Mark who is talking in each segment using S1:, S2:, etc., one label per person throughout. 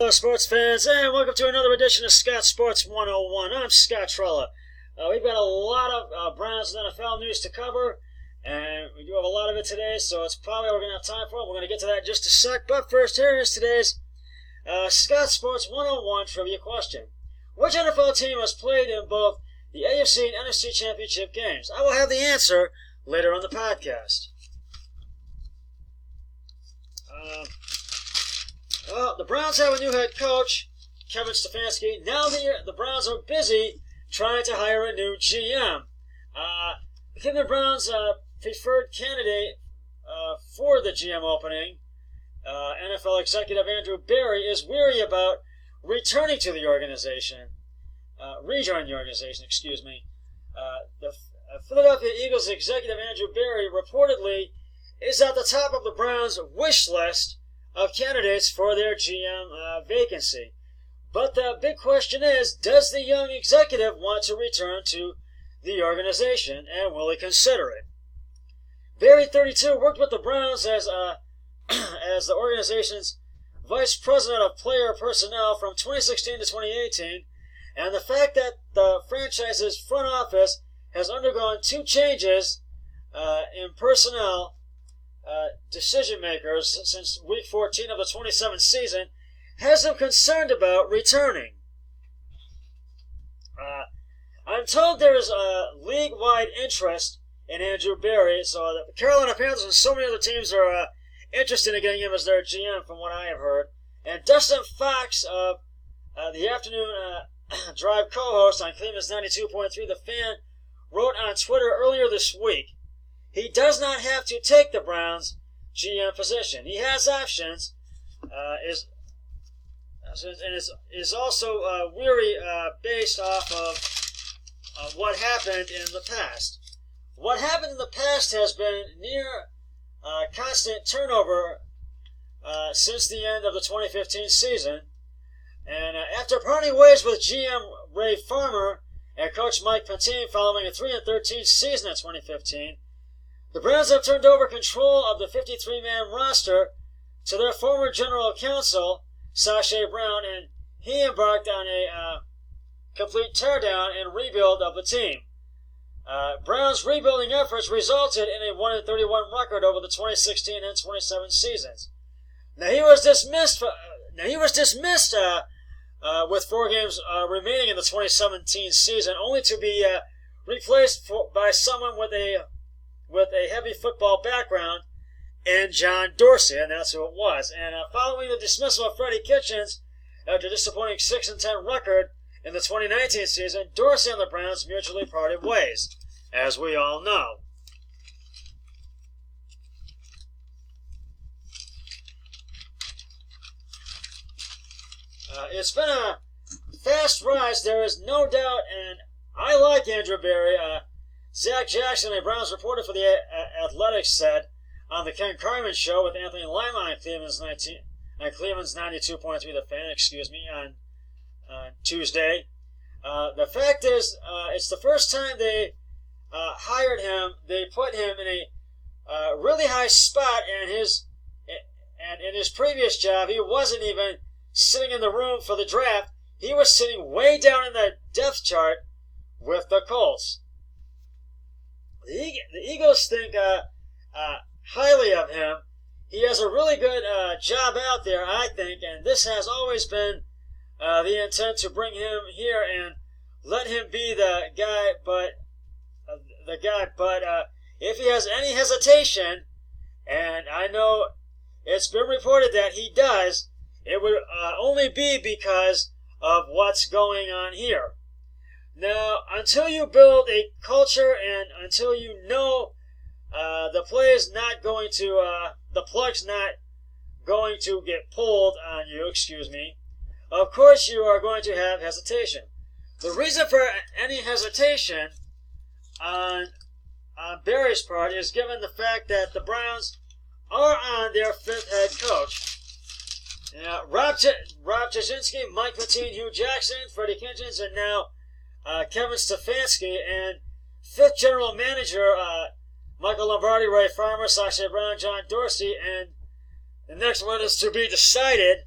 S1: Hello, sports fans, and welcome to another edition of Scott Sports 101. I'm Scott Trella. We've got a lot of Browns and NFL news to cover, and we do have a lot of it today, so it's probably all we're going to have time for. We're going to get to that in just a sec, but first, here is today's Scott Sports 101 trivia question. Which NFL team has played in both the AFC and NFC Championship games? I will have the answer later on the podcast. The Browns have a new head coach, Kevin Stefanski. Now the Browns are busy trying to hire a new GM. The Cleveland Browns' preferred candidate for the GM opening, NFL executive Andrew Berry, is weary about rejoining the organization. The Philadelphia Eagles executive Andrew Berry reportedly is at the top of the Browns' wish list of candidates for their GM vacancy. But the big question is, does the young executive want to return to the organization, and will he consider it? Berry, 32, worked with the Browns as the organization's vice president of player personnel from 2016 to 2018, and the fact that the franchise's front office has undergone two changes in personnel decision makers since week 14 of the 27th season has them concerned about returning. I'm told there is a league-wide interest in Andrew Berry, so the Carolina Panthers and so many other teams are interested in getting him as their GM, from what I have heard. And Dustin Fox of the afternoon drive co-host on Cleveland's 92.3 The Fan wrote on Twitter earlier this week, he does not have to take the Browns' GM position. He has options, and is also weary based off of what happened in the past. What happened in the past has been near constant turnover since the end of the 2015 season. And after parting ways with GM Ray Farmer and coach Mike Pettine following a 3-13 season in 2015, the Browns have turned over control of the 53-man roster to their former general counsel, Sache Brown, and he embarked on a complete teardown and rebuild of the team. Brown's rebuilding efforts resulted in a 1-31 record over the 2016 and 2017 seasons. Now he was dismissed with 4 games remaining in the 2017 season, only to be replaced by someone with a heavy football background in John Dorsey, and that's who it was. And following the dismissal of Freddie Kitchens after a disappointing 6-10 record in the 2019 season, Dorsey and the Browns mutually parted ways, as we all know. It's been a fast rise, there is no doubt, and I like Andrew Berry. Zach Jackson, a Browns reporter for the Athletics, said on the Ken Carman Show with Anthony Lima on Cleveland's 92.3 The Fan, on Tuesday. The fact is, it's the first time they hired him. They put him in a really high spot, and in his previous job, he wasn't even sitting in the room for the draft. He was sitting way down in the depth chart with the Colts. The Eagles think highly of him. He has a really good job out there, I think, and this has always been the intent, to bring him here and let him be the guy. But if he has any hesitation, and I know it's been reported that he does, it would only be because of what's going on here. Now, until you build a culture and until you know the plug's not going to get pulled on you, of course you are going to have hesitation. The reason for any hesitation on Berry's part is given the fact that the Browns are on their 5th head coach. Rob Jasinski, Mike Pettine, Hugh Jackson, Freddie Kitchens, and now Kevin Stefanski, and 5th general manager Michael Lombardi, Ray Farmer, Sache Brown, John Dorsey, and the next one is to be decided.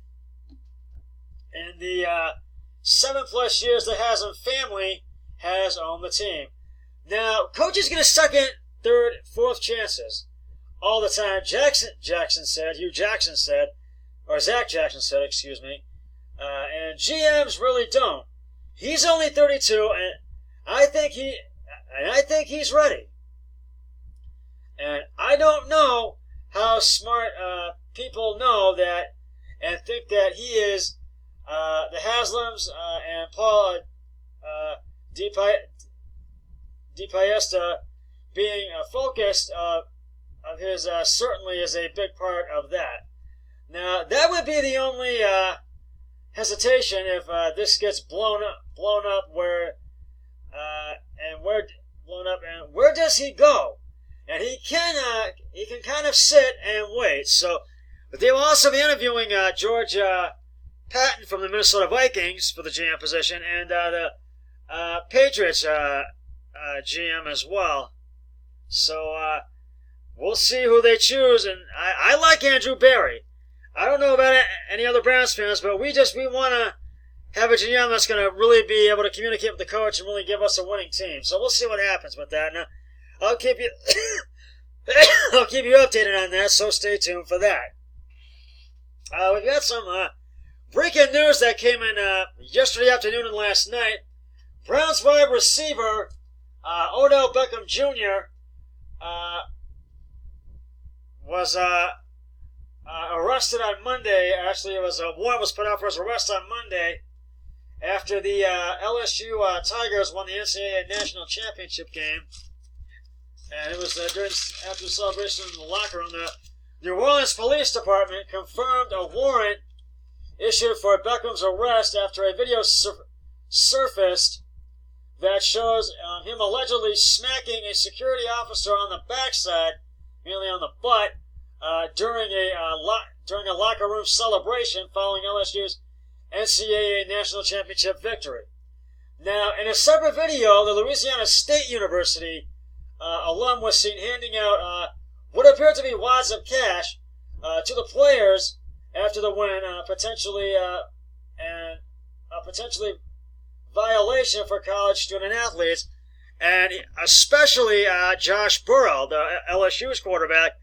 S1: in the 7+ years the Haslam family has owned the team. Now, coaches get a second, third, fourth chances all the time. Hugh Jackson said, or Zach Jackson said, excuse me, and GMs really don't. He's only 32, and I think he's ready. And I don't know how smart people know that and think that he is the Haslams and Paul DePaesta being focused of his certainly is a big part of that. Now, that would be the only hesitation if this gets blown up. Where does he go? And he can kind of sit and wait. So, but they will also be interviewing George Patton from the Minnesota Vikings for the GM position, and the Patriots GM as well. So we'll see who they choose. And I like Andrew Berry. I don't know about any other Browns fans, but we want to have a GM that's going to really be able to communicate with the coach and really give us a winning team. So we'll see what happens with that. Now, I'll keep you updated on that, so stay tuned for that. We've got some breaking news that came in yesterday afternoon and last night. Browns wide receiver Odell Beckham Jr. Was arrested on Monday. Actually, a warrant was put out for his arrest on Monday after the LSU Tigers won the NCAA National Championship game. And it was after the celebration in the locker room. The New Orleans Police Department confirmed a warrant issued for Beckham's arrest after a video surfaced that shows him allegedly smacking a security officer on the backside, mainly on the butt, during a locker room celebration following LSU's NCAA National Championship victory. Now, in a separate video, the Louisiana State University alum was seen handing out what appeared to be wads of cash to the players after the win, potentially violation for college student athletes, and especially Josh Burrow, the LSU's quarterback.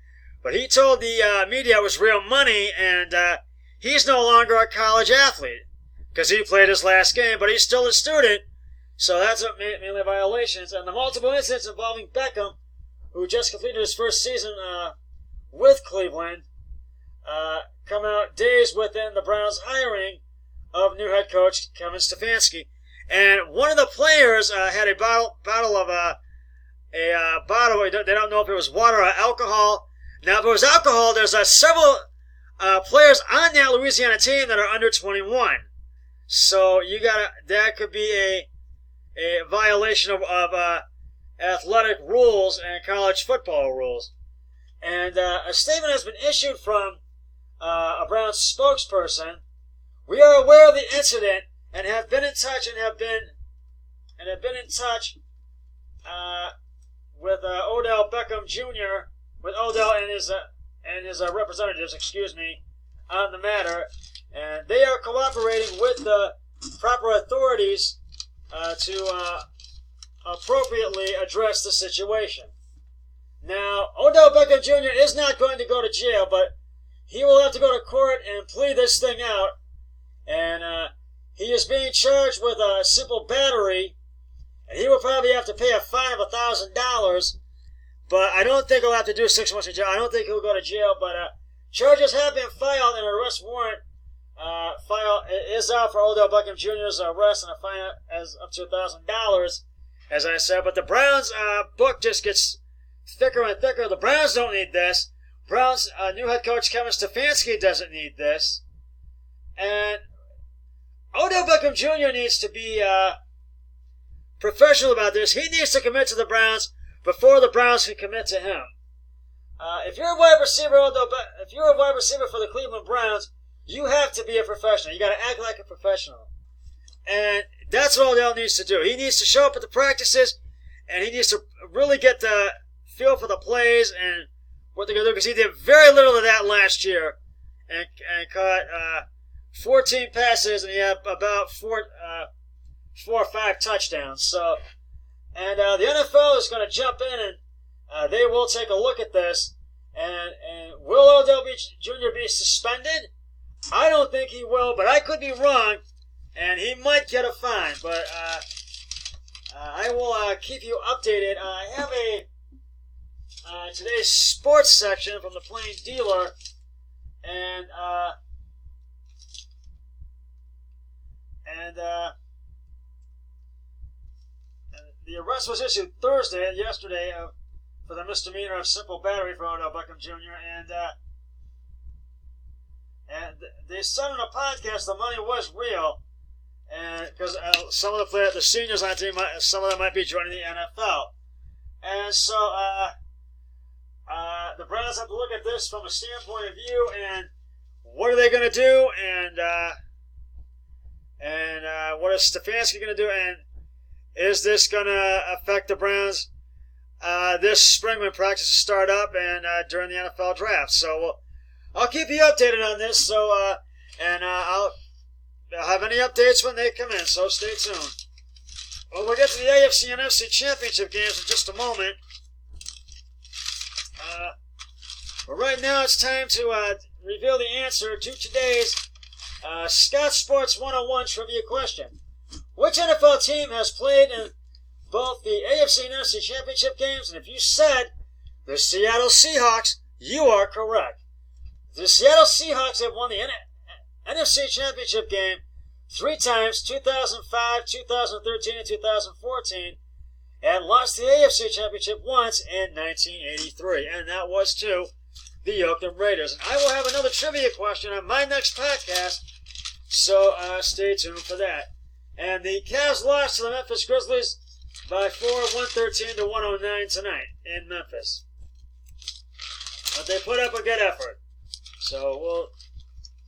S1: But he told the media it was real money, and he's no longer a college athlete because he played his last game, but he's still a student. So that's mainly violations. And the multiple incidents involving Beckham, who just completed his first season with Cleveland, come out days within the Browns' hiring of new head coach Kevin Stefanski. And one of the players had a bottle of they don't know if it was water or alcohol. Now, if it was alcohol, there's several players on that Louisiana team that are under 21. So that could be a violation of athletic rules and college football rules. And a statement has been issued from a Browns spokesperson. We are aware of the incident and have been in touch with Odell Beckham Jr. with Odell and his representatives, on the matter, and they are cooperating with the proper authorities to appropriately address the situation. Now, Odell Beckham Jr. is not going to go to jail, but he will have to go to court and plead this thing out, and he is being charged with a simple battery, and he will probably have to pay a fine of $1,000, but I don't think he'll have to do 6 months in jail. I don't think he'll go to jail, but charges have been filed, and an arrest warrant is out for Odell Beckham Jr.'s arrest, and a fine as up to $1,000, as I said. But the Browns' book just gets thicker and thicker. The Browns don't need this. Browns' new head coach Kevin Stefanski doesn't need this. And Odell Beckham Jr. needs to be professional about this. He needs to commit to the Browns before the Browns can commit to him. If you're a wide receiver, for the Cleveland Browns, you have to be a professional. You got to act like a professional, and that's what Odell needs to do. He needs to show up at the practices, and he needs to really get the feel for the plays and what they're going to do, because he did very little of that last year, and caught 14 passes, and he had about 4 or 5 touchdowns. So, and the NFL is going to jump in, and they will take a look at this. And will Odell Jr. be suspended? I don't think he will, but I could be wrong, and he might get a fine. But I will keep you updated. I have today's sports section from the Plain Dealer, and the arrest was issued yesterday, for the misdemeanor of simple battery for Odell Beckham Jr. And they said on a podcast the money was real, and because some of the seniors on the team, some of them might be joining the NFL, and so the Browns have to look at this from a standpoint of view, and what are they going to do, and what is Stefanski going to do, and is this going to affect the Browns this spring when practices start up and during the NFL draft? So I'll keep you updated on this. So I'll have any updates when they come in. So stay tuned. Well, we'll get to the AFC and NFC championship games in just a moment. But right now it's time to reveal the answer to today's Scott Sports 101 trivia question. Which NFL team has played in both the AFC and NFC championship games? And if you said the Seattle Seahawks, you are correct. The Seattle Seahawks have won the NFC championship game 3 times, 2005, 2013, and 2014, and lost the AFC championship once in 1983, and that was to the Oakland Raiders. And I will have another trivia question on my next podcast, so stay tuned for that. And the Cavs lost to the Memphis Grizzlies by 113 to 109 tonight in Memphis. But they put up a good effort. So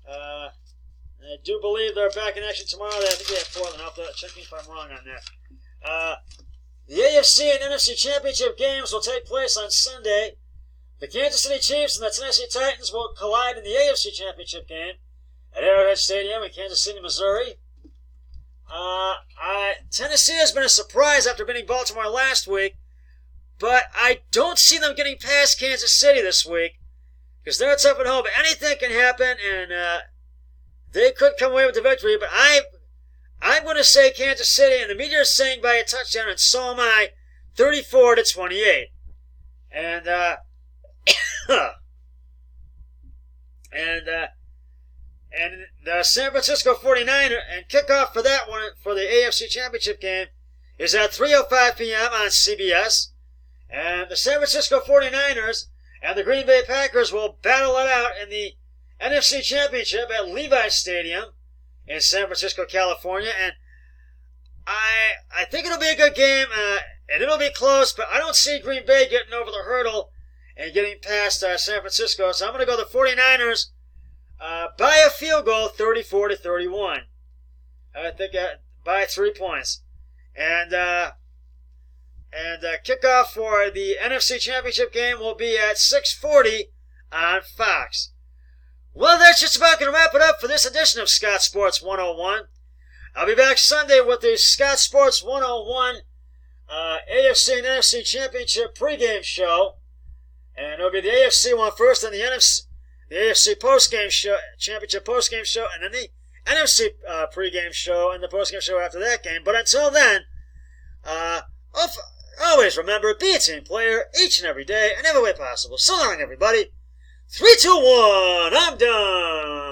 S1: I do believe they're back in action tomorrow. I think they have Portland. I'll have to check me if I'm wrong on that. The AFC and NFC championship games will take place on Sunday. The Kansas City Chiefs and the Tennessee Titans will collide in the AFC championship game at Arrowhead Stadium in Kansas City, Missouri. Tennessee has been a surprise after beating Baltimore last week, but I don't see them getting past Kansas City this week because they're tough at home. But anything can happen, and they could come away with the victory. But I'm going to say Kansas City, and the media is saying by a touchdown, and so am I, 34 to 28. And the San Francisco 49ers, and kickoff for that one, for the AFC Championship game, is at 3:05 p.m. on CBS. And the San Francisco 49ers and the Green Bay Packers will battle it out in the NFC Championship at Levi's Stadium in San Francisco, California. And I think it'll be a good game, and it'll be close, but I don't see Green Bay getting over the hurdle and getting past San Francisco. So I'm going to go the 49ers by a field goal, 34 to 31. I think by 3 points. And kickoff for the NFC Championship game will be at 6:40 on Fox. Well, that's just about going to wrap it up for this edition of Scott Sports 101. I'll be back Sunday with the Scott Sports 101 AFC and NFC Championship pregame show. And it'll be the AFC one first, then the AFC postgame show, Championship postgame show, and then the NFC pregame show and the postgame show after that game. But until then, always remember, be a team player each and every day and every way possible. So long, everybody. 3, 2, 1, I'm done.